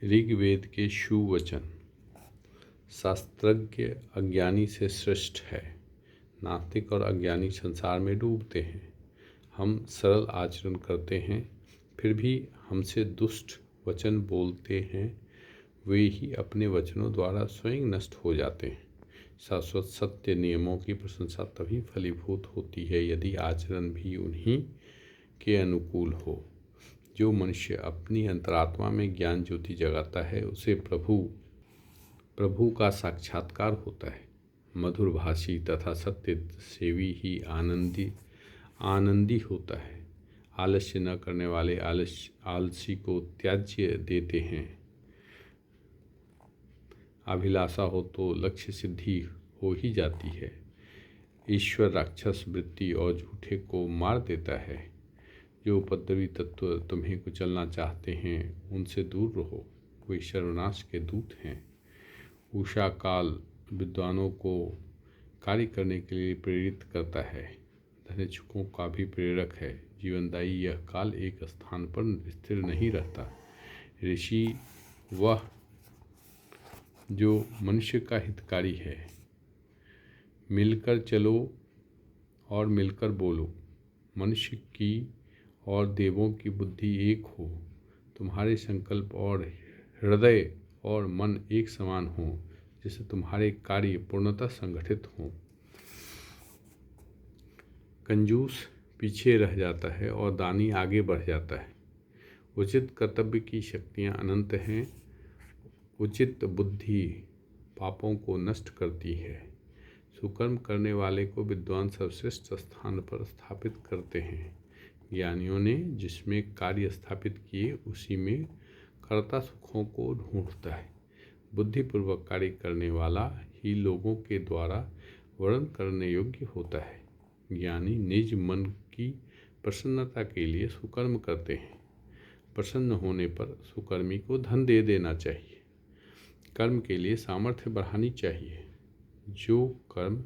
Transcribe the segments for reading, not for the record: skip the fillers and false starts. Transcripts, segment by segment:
ऋग्वेद के शुभ वचन। शास्त्रज्ञ अज्ञानी से श्रेष्ठ है। नास्तिक और अज्ञानी संसार में डूबते हैं। हम सरल आचरण करते हैं, फिर भी हमसे दुष्ट वचन बोलते हैं, वे ही अपने वचनों द्वारा स्वयं नष्ट हो जाते हैं। शाश्वत सत्य नियमों की प्रशंसा तभी फलीभूत होती है यदि आचरण भी उन्हीं के अनुकूल हो। जो मनुष्य अपनी अंतरात्मा में ज्ञान ज्योति जगाता है, उसे प्रभु का साक्षात्कार होता है। मधुरभाषी तथा सत्य सेवी ही आनंदी होता है। आलस्य न करने वाले आलसी को त्याज्य देते हैं। अभिलाषा हो तो लक्ष्य सिद्धि हो ही जाती है। ईश्वर राक्षस वृत्ति और झूठे को मार देता है। जो उपद्रवी तत्व तुम्हें कुचलना चाहते हैं, उनसे दूर रहो, वे सर्वनाश के दूत हैं। उषा काल विद्वानों को कार्य करने के लिए प्रेरित करता है, धन्यचुकों का भी प्रेरक है। जीवनदायी यह काल एक स्थान पर स्थिर नहीं रहता। ऋषि वह जो मनुष्य का हितकारी है। मिलकर चलो और मिलकर बोलो। मनुष्य की और देवों की बुद्धि एक हो। तुम्हारे संकल्प और हृदय और मन एक समान हो, जिससे तुम्हारे कार्य पूर्णतः संगठित हों। कंजूस पीछे रह जाता है और दानी आगे बढ़ जाता है। उचित कर्तव्य की शक्तियाँ अनंत हैं। उचित बुद्धि पापों को नष्ट करती है। सुकर्म करने वाले को विद्वान सर्वश्रेष्ठ स्थान पर स्थापित करते हैं। ज्ञानियों ने जिसमें कार्य स्थापित किए, उसी में कर्ता सुखों को ढूंढता है। बुद्धिपूर्वक कार्य करने वाला ही लोगों के द्वारा वर्णन करने योग्य होता है। ज्ञानी निज मन की प्रसन्नता के लिए सुकर्म करते हैं। प्रसन्न होने पर सुकर्मी को धन दे देना चाहिए। कर्म के लिए सामर्थ्य बढ़ानी चाहिए। जो कर्म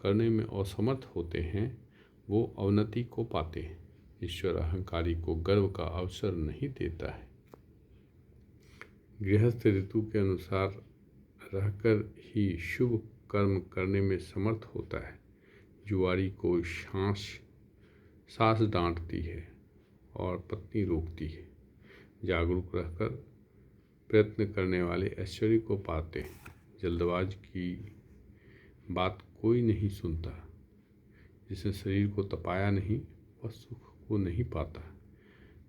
करने में असमर्थ होते हैं, वो अवनति को पाते हैं। ईश्वर अहंकारी को गर्व का अवसर नहीं देता है। गृहस्थ ऋतु के अनुसार रहकर ही शुभ कर्म करने में समर्थ होता है। जुआरी को सास डांटती है और पत्नी रोकती है। जागरूक रहकर प्रयत्न करने वाले ऐश्वर्य को पाते हैं। जल्दबाज की बात कोई नहीं सुनता। जिसने शरीर को तपाया नहीं, वह सुख को नहीं पाता।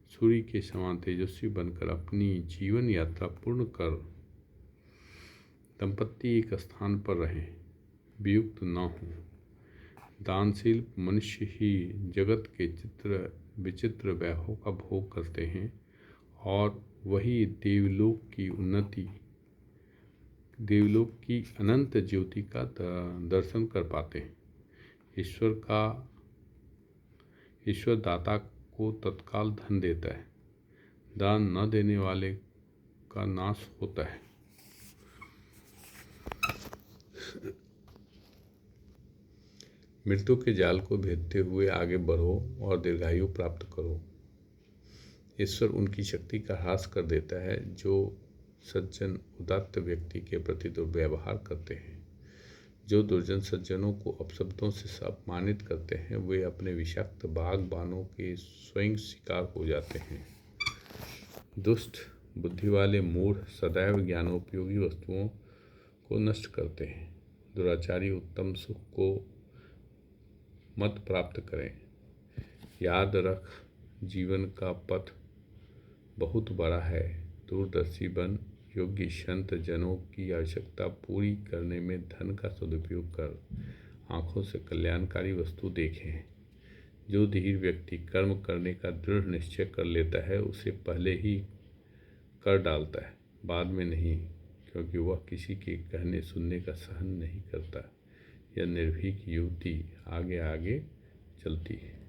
सूर्य के समान तेजस्वी बनकर अपनी जीवन यात्रा पूर्ण कर दंपत्ति एक स्थान पर रहें, वियुक्त न हो। दानशील मनुष्य ही जगत के विचित्र वैभव का भोग करते हैं और वही देवलोक की अनंत ज्योति का दर्शन कर पाते हैं। ईश्वर दाता को तत्काल धन देता है। दान न देने वाले का नाश होता है। मृत्यु के जाल को भेदते हुए आगे बढ़ो और दीर्घायु प्राप्त करो। ईश्वर उनकी शक्ति का ह्रास कर देता है जो सज्जन उदात्त व्यक्ति के प्रति दुर्व्यवहार करते हैं। जो दुर्जन सज्जनों को अपशब्दों से अपमानित करते हैं, वे अपने विषाक्त बागबानों के स्वयं शिकार हो जाते हैं। दुष्ट बुद्धि वाले मूढ़ सदैव ज्ञानोपयोगी वस्तुओं को नष्ट करते हैं। दुराचारी उत्तम सुख को मत प्राप्त करें। याद रख, जीवन का पथ बहुत बड़ा है। दूरदर्शी बन। योग्य संत जनों की आवश्यकता पूरी करने में धन का सदुपयोग कर आँखों से कल्याणकारी वस्तु देखें। जो धीर व्यक्ति कर्म करने का दृढ़ निश्चय कर लेता है, उसे पहले ही कर डालता है, बाद में नहीं, क्योंकि वह किसी के कहने सुनने का सहन नहीं करता। यह निर्भीक युवती आगे आगे चलती है।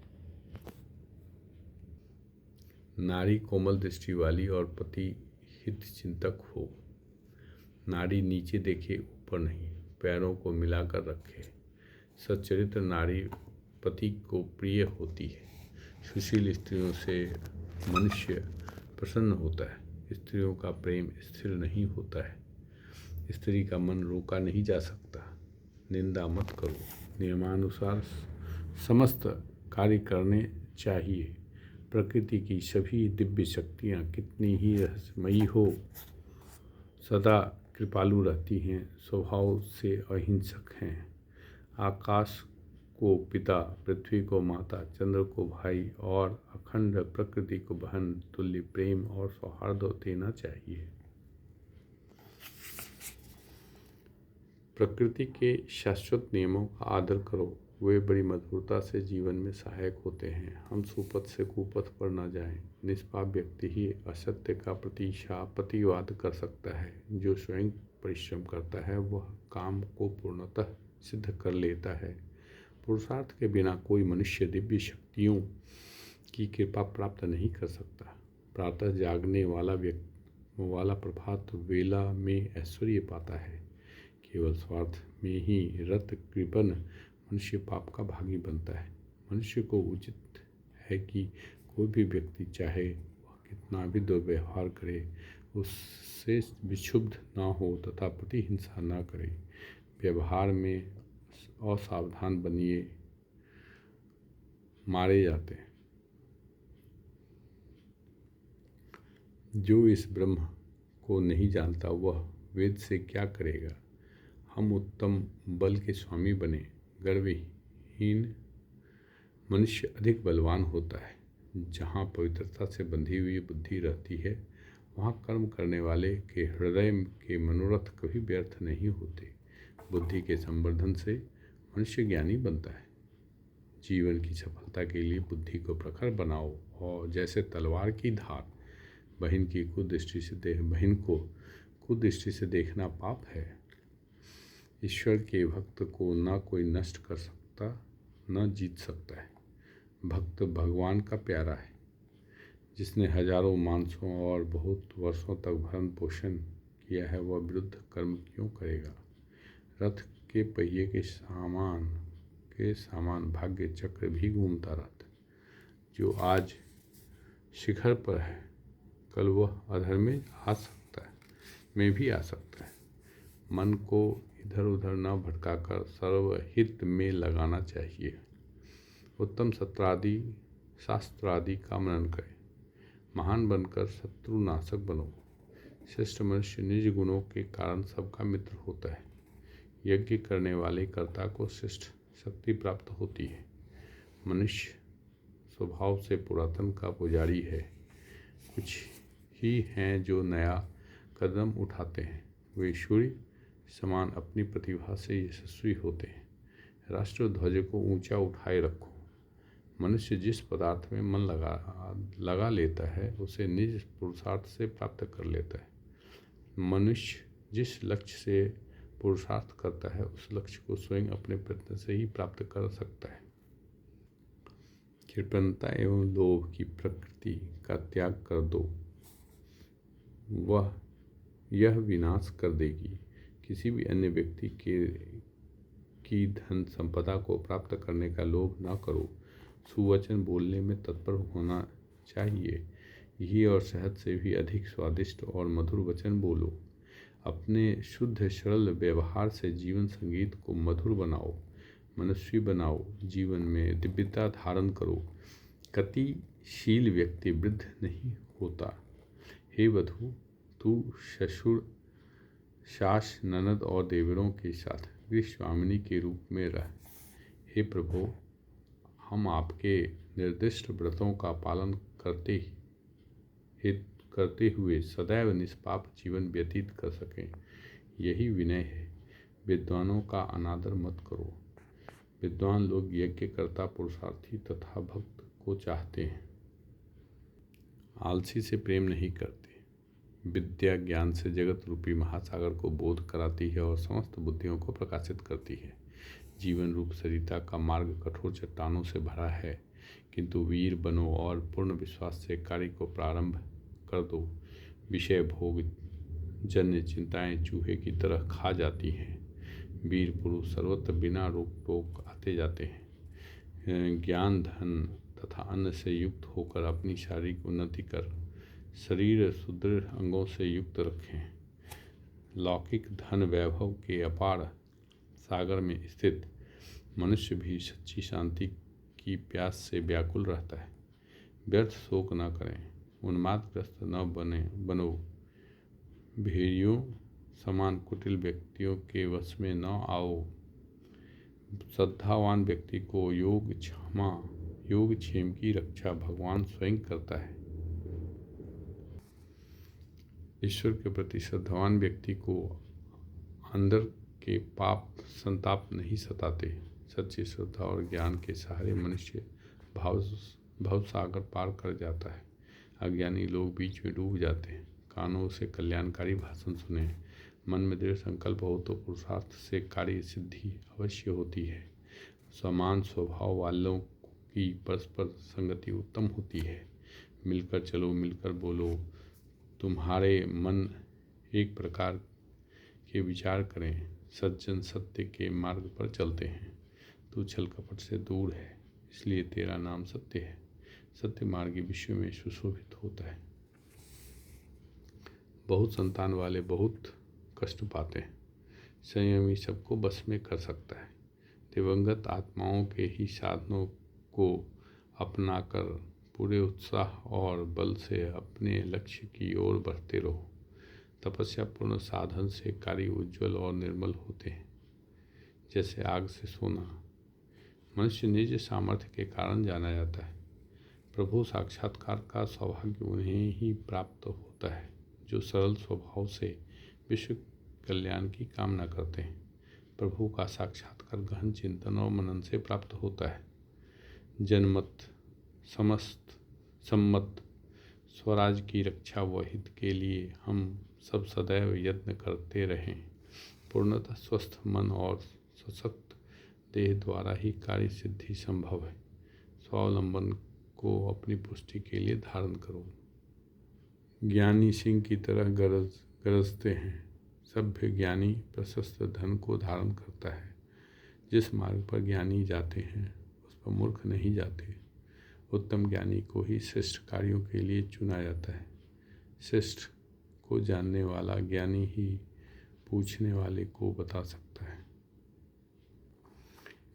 नारी कोमल दृष्टि वाली और पति हित चिंतक हो। नारी नीचे देखे, ऊपर नहीं, पैरों को मिलाकर रखे। सच्चरित्र नारी पति को प्रिय होती है। सुशील स्त्रियों से मनुष्य प्रसन्न होता है। स्त्रियों का प्रेम स्थिर नहीं होता है। स्त्री का मन रोका नहीं जा सकता। निंदा मत करो। नियमानुसार समस्त कार्य करने चाहिए। प्रकृति की सभी दिव्य शक्तियाँ कितनी ही रहस्यमयी हो, सदा कृपालु रहती हैं, स्वभाव से अहिंसक हैं। आकाश को पिता, पृथ्वी को माता, चंद्र को भाई और अखंड प्रकृति को बहन तुल्य प्रेम और सौहार्द देना चाहिए। प्रकृति के शाश्वत नियमों का आदर करो, वे बड़ी मधुरता से जीवन में सहायक होते हैं। हम सुपथ से कुपथ पर न जाएं। निष्पाप व्यक्ति ही असत्य का प्रतिवाद कर सकता है। जो स्वयं परिश्रम करता है वह काम को पूर्णतः सिद्ध कर लेता है। पुरुषार्थ के बिना कोई मनुष्य दिव्य शक्तियों की कृपा प्राप्त नहीं कर सकता। प्रातः जागने वाला प्रभात वेला में ऐश्वर्य पाता है। केवल स्वार्थ में ही रत कृपण मनुष्य पाप का भागी बनता है। मनुष्य को उचित है कि कोई भी व्यक्ति चाहे वह कितना भी दुर्व्यवहार करे, उससे विक्षुब्ध न हो तथा प्रतिहिंसा न करे। व्यवहार में असावधान बनिए मारे जाते हैं। जो इस ब्रह्म को नहीं जानता वह वेद से क्या करेगा। हम उत्तम बल के स्वामी बने। गर्वहीन मनुष्य अधिक बलवान होता है। जहाँ पवित्रता से बंधी हुई बुद्धि रहती है वहाँ कर्म करने वाले के हृदय के मनोरथ कभी व्यर्थ नहीं होते। बुद्धि के संवर्धन से मनुष्य ज्ञानी बनता है। जीवन की सफलता के लिए बुद्धि को प्रखर बनाओ और जैसे तलवार की धार। बहन को कुदृष्टि से देखना पाप है। ईश्वर के भक्त को न कोई नष्ट कर सकता न जीत सकता है। भक्त भगवान का प्यारा है। जिसने हजारों मानसों और बहुत वर्षों तक भरण पोषण किया है वह विरुद्ध कर्म क्यों करेगा। रथ के पहिए के समान भाग्य चक्र भी घूमता रहता। जो आज शिखर पर है कल वह अधर में आ सकता है, में भी आ सकता है। मन को इधर उधर न भटकाकर सर्वहित में लगाना चाहिए। उत्तम शास्त्रादि का मनन करें। महान बनकर शत्रुनाशक बनो। श्रेष्ठ मनुष्य निज गुणों के कारण सबका मित्र होता है। यज्ञ करने वाले कर्ता को श्रेष्ठ शक्ति प्राप्त होती है। मनुष्य स्वभाव से पुरातन का पुजारी है। कुछ ही हैं जो नया कदम उठाते हैं। वे सूर्य समान अपनी प्रतिभा से यशस्वी होते हैं। राष्ट्र ध्वज को ऊंचा उठाए रखो। मनुष्य जिस पदार्थ में मन लगा लेता है उसे निज पुरुषार्थ से प्राप्त कर लेता है। मनुष्य जिस लक्ष्य से पुरुषार्थ करता है उस लक्ष्य को स्वयं अपने प्रयत्न से ही प्राप्त कर सकता है। कृपणता एवं लोभ की प्रकृति का त्याग कर दो, यह विनाश कर देगी। किसी भी अन्य व्यक्ति की धन संपदा को प्राप्त करने का लोभ न करो। सुवचन बोलने में तत्पर होना चाहिए। घी और शहद से भी अधिक स्वादिष्ट और मधुर वचन बोलो। अपने शुद्ध सरल व्यवहार से जीवन संगीत को मधुर बनाओ, मनस्वी बनाओ। जीवन में दिव्यता धारण करो। गतिशील व्यक्ति वृद्ध नहीं होता। हे वधू, तू ससुर, सास, ननद और देवरों के साथ गृह स्वामिनी के रूप में रह। हे प्रभु, हम आपके निर्दिष्ट व्रतों का पालन करते हुए सदैव निष्पाप जीवन व्यतीत कर सकें, यही विनय है। विद्वानों का अनादर मत करो। विद्वान लोग यज्ञकर्ता, पुरुषार्थी तथा भक्त को चाहते हैं, आलसी से प्रेम नहीं करते। विद्या ज्ञान से जगत रूपी महासागर को बोध कराती है और समस्त बुद्धियों को प्रकाशित करती है। जीवन रूप सरिता का मार्ग कठोर चट्टानों से भरा है, किंतु वीर बनो और पूर्ण विश्वास से कार्य को प्रारंभ कर दो। विषय भोग जन्य चिंताएं चूहे की तरह खा जाती हैं। वीर पुरुष सर्वत्र बिना रोक टोक आते जाते हैं। ज्ञान, धन तथा अन्न से युक्त होकर अपनी शारीरिक उन्नति कर शरीर सुदृढ़ अंगों से युक्त रखें। लौकिक धन वैभव के अपार सागर में स्थित मनुष्य भी सच्ची शांति की प्यास से व्याकुल रहता है। व्यर्थ शोक न करें, उन्मादग्रस्त न बनो, भेड़ियों समान कुटिल व्यक्तियों के वश में न आओ। श्रद्धावान व्यक्ति को योग क्षेम की रक्षा भगवान स्वयं करता है। ईश्वर के प्रति श्रद्धावान व्यक्ति को अंदर के पाप संताप नहीं सताते। सच्ची श्रद्धा और ज्ञान के सहारे मनुष्य भव सागर पार कर जाता है। अज्ञानी लोग बीच में डूब जाते हैं। कानों से कल्याणकारी भाषण सुने, मन में दृढ़ संकल्प हो तो पुरुषार्थ से कार्य सिद्धि अवश्य होती है। समान स्वभाव वालों की परस्पर संगति उत्तम होती है। मिलकर चलो, मिलकर बोलो। तुम्हारे मन एक प्रकार के विचार करें। सज्जन सत्य के मार्ग पर चलते हैं। तू छल कपट से दूर है, इसलिए तेरा नाम सत्य है। सत्य मार्गी विश्व में सुशोभित होता है। बहुत संतान वाले बहुत कष्ट पाते हैं। संयमी सबको बस में कर सकता है। दिवंगत आत्माओं के ही साधनों को अपनाकर पूरे उत्साह और बल से अपने लक्ष्य की ओर बढ़ते रहो। तपस्या पूर्ण साधन से कार्य उज्ज्वल और निर्मल होते हैं, जैसे आग से सोना। मनुष्य निज सामर्थ्य के कारण जाना जाता है। प्रभु साक्षात्कार का सौभाग्य उन्हें ही प्राप्त होता है जो सरल स्वभाव से विश्व कल्याण की कामना करते हैं। प्रभु का साक्षात्कार गहन चिंतन और मनन से प्राप्त होता है। जनमत सम्मत स्वराज की रक्षा व हित के लिए हम सब सदैव यत्न करते रहें। पूर्णतः स्वस्थ मन और सशक्त देह द्वारा ही कार्य सिद्धि संभव है। स्वावलंबन को अपनी पुष्टि के लिए धारण करो। ज्ञानी सिंह की तरह गरजते हैं। सभ्य ज्ञानी प्रशस्त धन को धारण करता है। जिस मार्ग पर ज्ञानी जाते हैं उस पर मूर्ख नहीं जाते। उत्तम ज्ञानी को ही श्रेष्ठ कार्यों के लिए चुना जाता है। श्रेष्ठ को जानने वाला ज्ञानी ही पूछने वाले को बता सकता है।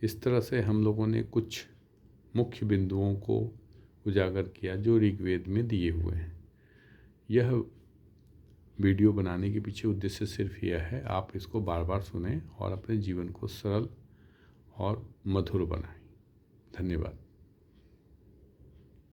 इस तरह से हम लोगों ने कुछ मुख्य बिंदुओं को उजागर किया जो ऋग्वेद में दिए हुए हैं। यह वीडियो बनाने के पीछे उद्देश्य सिर्फ यह है, आप इसको बार बार सुनें और अपने जीवन को सरल और मधुर बनाएं। धन्यवाद।